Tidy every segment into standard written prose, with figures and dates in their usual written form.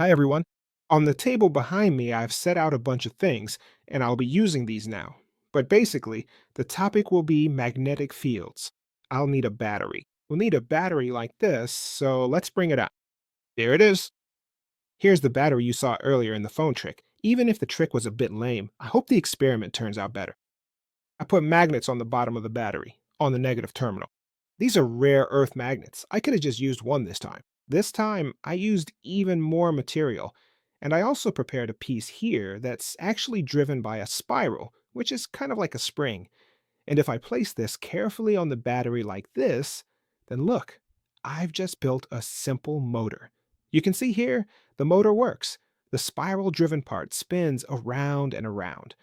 Hi everyone. On the table behind me, I've set out a bunch of things, and I'll be using these now. But basically, the topic will be magnetic fields. I'll need a battery. We'll need a battery like this, so let's bring it out. There it is. Here's the battery you saw earlier in the phone trick. Even if the trick was a bit lame, I hope the experiment turns out better. I put magnets on the bottom of the battery, on the negative terminal. These are rare earth magnets. I could have just used one this time. This time, I used even more material, and I also prepared a piece here that's actually driven by a spiral, which is kind of like a spring. And if I place this carefully on the battery like this, then look, I've just built a simple motor. You can see here, the motor works. The spiral driven part spins around and around.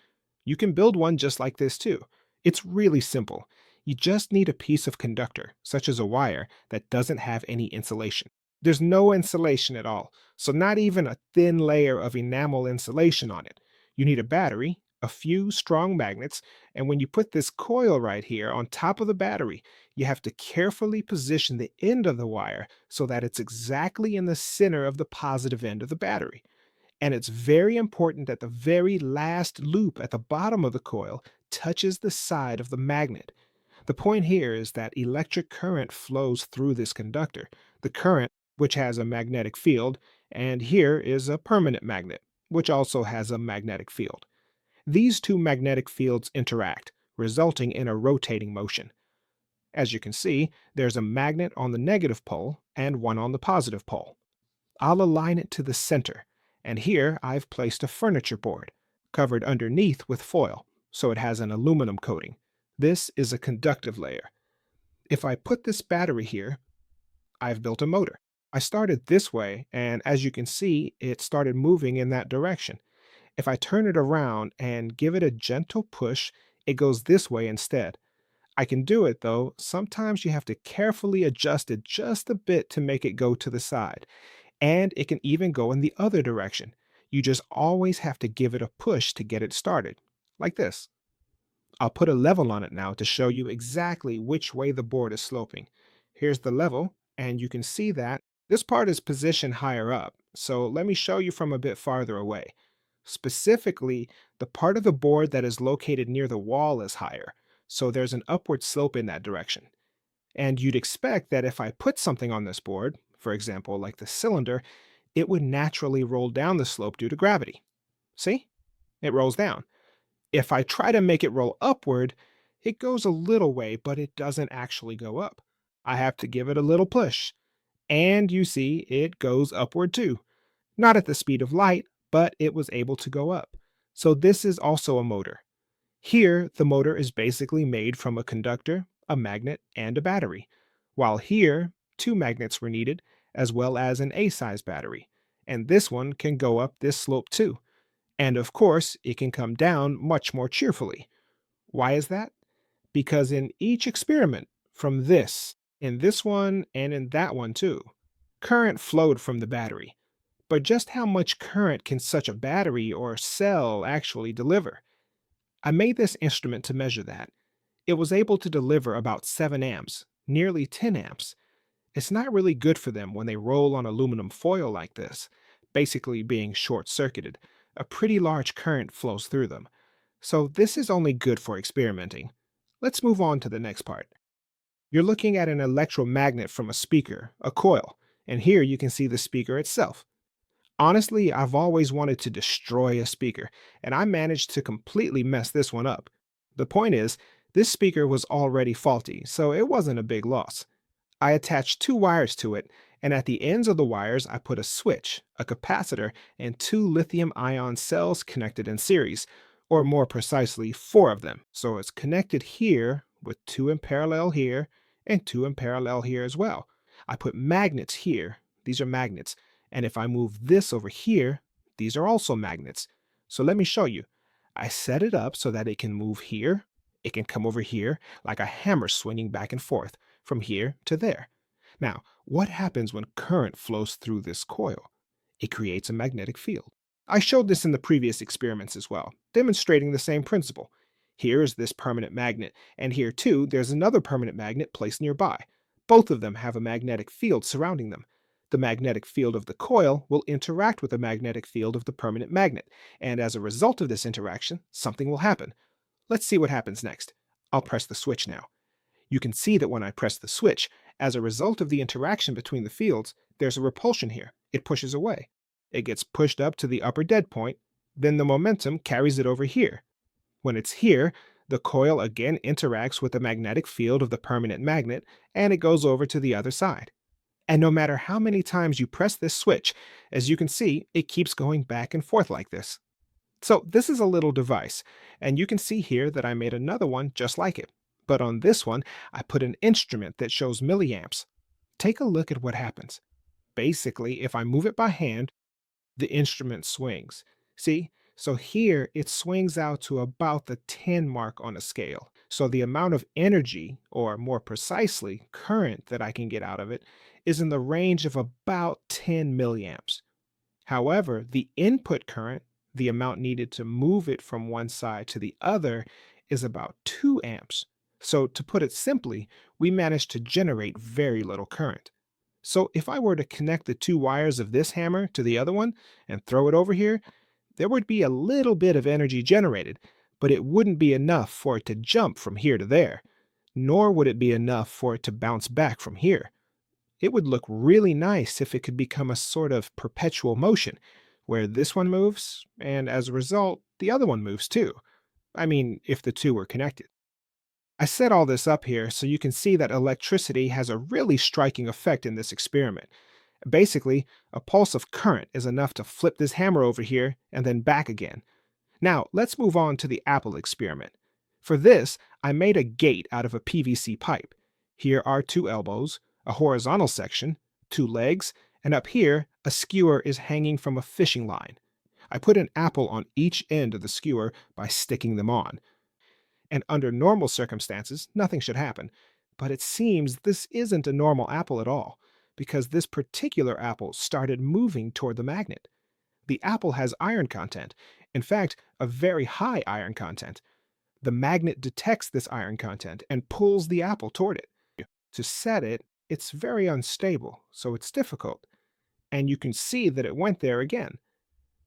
You can build one just like this too. It's really simple. You just need a piece of conductor, such as a wire, that doesn't have any insulation. There's no insulation at all, so not even a thin layer of enamel insulation on it. You need a battery, a few strong magnets, and when you put this coil right here on top of the battery, you have to carefully position the end of the wire so that it's exactly in the center of the positive end of the battery. And it's very important that the very last loop at the bottom of the coil touches the side of the magnet. The point here is that electric current flows through this conductor. The current, which has a magnetic field, and here is a permanent magnet, which also has a magnetic field. These two magnetic fields interact, resulting in a rotating motion. As you can see, there's a magnet on the negative pole and one on the positive pole. I'll align it to the center, and here I've placed a furniture board, covered underneath with foil, so it has an aluminum coating. This is a conductive layer. If I put this battery here, I've built a motor. I started this way, and as you can see, it started moving in that direction. If I turn it around and give it a gentle push, it goes this way instead. I can do it though, sometimes you have to carefully adjust it just a bit to make it go to the side. And it can even go in the other direction. You just always have to give it a push to get it started, like this. I'll put a level on it now to show you exactly which way the board is sloping. Here's the level, and you can see that this part is positioned higher up, so let me show you from a bit farther away. Specifically, the part of the board that is located near the wall is higher, so there's an upward slope in that direction. And you'd expect that if I put something on this board, for example, like the cylinder, it would naturally roll down the slope due to gravity. See? It rolls down. If I try to make it roll upward, it goes a little way, but it doesn't actually go up. I have to give it a little push. And you see, it goes upward too. Not at the speed of light, but it was able to go up. So this is also a motor. Here, the motor is basically made from a conductor, a magnet, and a battery, while here, two magnets were needed, as well as an A-size battery. And this one can go up this slope too. And of course, it can come down much more cheerfully. Why is that? Because in each experiment, from this, in this one, and in that one too, current flowed from the battery. But just how much current can such a battery or cell actually deliver? I made this instrument to measure that. It was able to deliver about 7 amps, nearly 10 amps. It's not really good for them when they roll on aluminum foil like this, basically being short-circuited. A pretty large current flows through them. So this is only good for experimenting. Let's move on to the next part. You're looking at an electromagnet from a speaker, a coil, and here you can see the speaker itself. Honestly, I've always wanted to destroy a speaker, and I managed to completely mess this one up. The point is, this speaker was already faulty, so it wasn't a big loss. I attached two wires to it, and at the ends of the wires I put a switch, a capacitor, and two lithium-ion cells connected in series, or more precisely, four of them. So it's connected here, with two in parallel here, and two in parallel here as well. I put magnets here, these are magnets, and if I move this over here, these are also magnets. So let me show you. I set it up so that it can move here, it can come over here, like a hammer swinging back and forth, from here to there. Now, what happens when current flows through this coil? It creates a magnetic field. I showed this in the previous experiments as well, demonstrating the same principle. Here is this permanent magnet, and here too there's another permanent magnet placed nearby. Both of them have a magnetic field surrounding them. The magnetic field of the coil will interact with the magnetic field of the permanent magnet, and as a result of this interaction, something will happen. Let's see what happens next. I'll press the switch now. You can see that when I press the switch, as a result of the interaction between the fields, there's a repulsion here. It pushes away. It gets pushed up to the upper dead point, then the momentum carries it over here. When it's here, the coil again interacts with the magnetic field of the permanent magnet, and it goes over to the other side. And no matter how many times you press this switch, as you can see, it keeps going back and forth like this. So this is a little device, and you can see here that I made another one just like it. But on this one, I put an instrument that shows milliamps. Take a look at what happens. Basically, if I move it by hand, the instrument swings. See? So here it swings out to about the 10 mark on a scale. So the amount of energy, or more precisely, current that I can get out of it, is in the range of about 10 milliamps. However, the input current, the amount needed to move it from one side to the other, is about 2 amps. So to put it simply, we managed to generate very little current. So if I were to connect the two wires of this hammer to the other one and throw it over here, there would be a little bit of energy generated, but it wouldn't be enough for it to jump from here to there, nor would it be enough for it to bounce back from here. It would look really nice if it could become a sort of perpetual motion, where this one moves, and as a result, the other one moves too. I mean, if the two were connected. I set all this up here so you can see that electricity has a really striking effect in this experiment. Basically, a pulse of current is enough to flip this hammer over here and then back again. Now, let's move on to the apple experiment. For this, I made a gate out of a PVC pipe. Here are two elbows, a horizontal section, two legs, and up here, a skewer is hanging from a fishing line. I put an apple on each end of the skewer by sticking them on. And under normal circumstances, nothing should happen. But it seems this isn't a normal apple at all, because this particular apple started moving toward the magnet. The apple has iron content, in fact, a very high iron content. The magnet detects this iron content and pulls the apple toward it. To set it, it's very unstable, so it's difficult. And you can see that it went there again.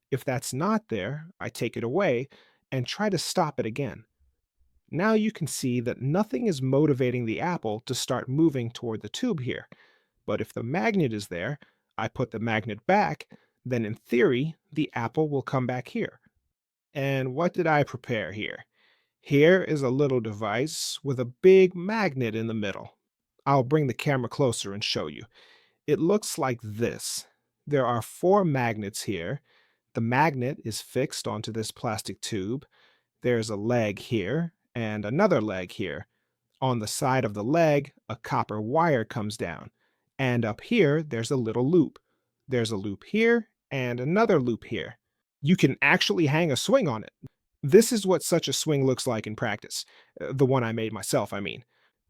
If that's not there, I take it away and try to stop it again. Now you can see that nothing is motivating the apple to start moving toward the tube here. But if the magnet is there, I put the magnet back, then in theory, the apple will come back here. And what did I prepare here? Here is a little device with a big magnet in the middle. I'll bring the camera closer and show you. It looks like this. There are 4 magnets here. The magnet is fixed onto this plastic tube. There's a leg here and another leg here. On the side of the leg, a copper wire comes down. And up here, there's a little loop. There's a loop here and another loop here. You can actually hang a swing on it. This is what such a swing looks like in practice. The one I made myself, I mean.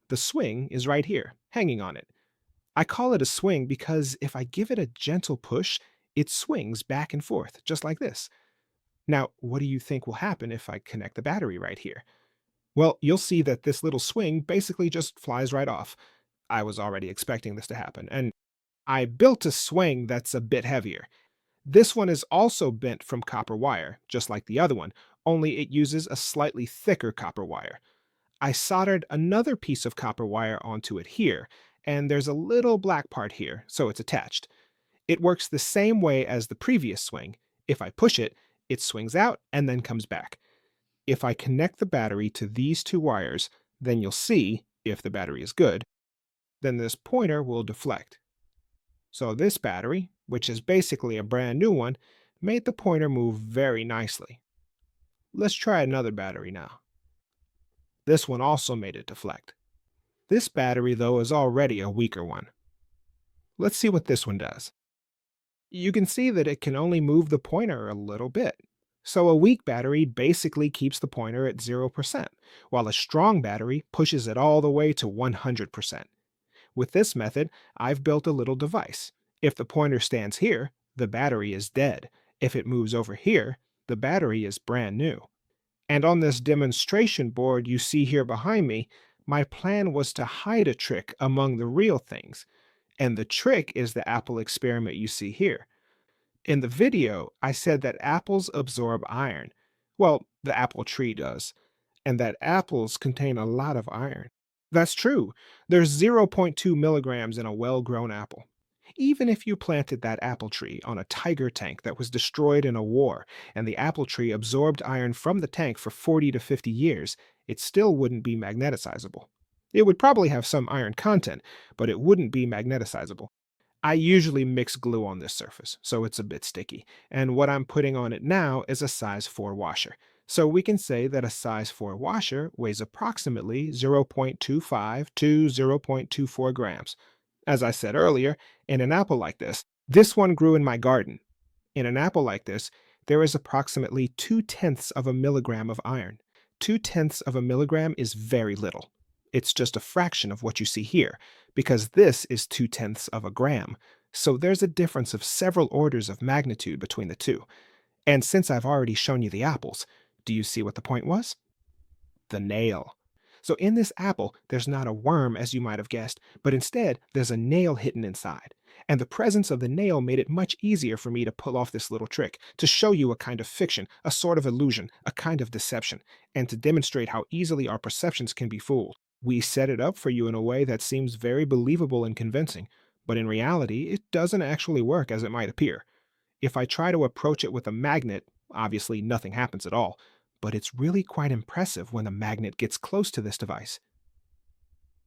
The swing is right here, hanging on it. I call it a swing because if I give it a gentle push, it swings back and forth, just like this. Now, what do you think will happen if I connect the battery right here? Well, you'll see that this little swing basically just flies right off. I was already expecting this to happen, and I built a swing that's a bit heavier. This one is also bent from copper wire, just like the other one, only it uses a slightly thicker copper wire. I soldered another piece of copper wire onto it here, and there's a little black part here, so it's attached. It works the same way as the previous swing. If I push it, it swings out and then comes back. If I connect the battery to these 2 wires, then you'll see, if the battery is good, then this pointer will deflect. So this battery, which is basically a brand new one, made the pointer move very nicely. Let's try another battery now. This one also made it deflect. This battery, though, is already a weaker one. Let's see what this one does. You can see that it can only move the pointer a little bit. So a weak battery basically keeps the pointer at 0%, while a strong battery pushes it all the way to 100%. With this method, I've built a little device. If the pointer stands here, the battery is dead. If it moves over here, the battery is brand new. And on this demonstration board you see here behind me, my plan was to hide a trick among the real things. And the trick is the apple experiment you see here. In the video, I said that apples absorb iron. Well, the apple tree does, and that apples contain a lot of iron. That's true. There's zero point 0.2 milligrams in a well grown apple. Even if you planted that apple tree on a tiger tank that was destroyed in a war, and the apple tree absorbed iron from the tank for 40 to 50 years, it still wouldn't be magneticizable. It would probably have some iron content, but it wouldn't be magneticizable. I usually mix glue on this surface, so it's a bit sticky, and what I'm putting on it now is a size 4 washer. So we can say that a size 4 washer weighs approximately 0.25 to 0.24 grams. As I said earlier, in an apple like this one grew in my garden. In an apple like this, there is approximately 2/10 of a milligram of iron. 2/10 of a milligram is very little. It's just a fraction of what you see here, because this is 2/10 of a gram. So there's a difference of several orders of magnitude between the two. And since I've already shown you the apples, do you see what the point was? The nail. So in this apple, there's not a worm as you might have guessed, but instead there's a nail hidden inside. And the presence of the nail made it much easier for me to pull off this little trick, to show you a kind of fiction, a sort of illusion, a kind of deception, and to demonstrate how easily our perceptions can be fooled. We set it up for you in a way that seems very believable and convincing, but in reality, it doesn't actually work as it might appear. If I try to approach it with a magnet, obviously nothing happens at all, but it's really quite impressive when the magnet gets close to this device.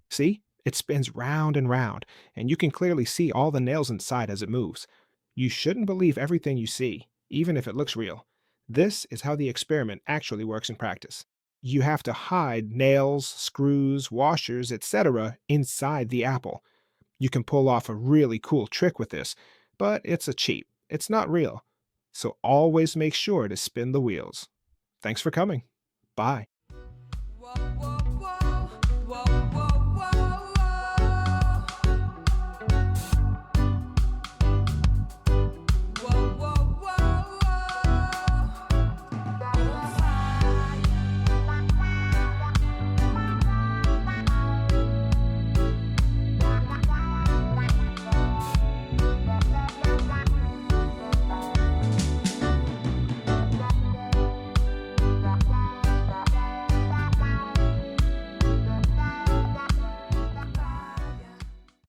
See? It spins round and round, and you can clearly see all the nails inside as it moves. You shouldn't believe everything you see, even if it looks real. This is how the experiment actually works in practice. You have to hide nails, screws, washers, etc. inside the apple. You can pull off a really cool trick with this, but it's a cheat. It's not real. So always make sure to spin the wheels. Thanks for coming. Bye.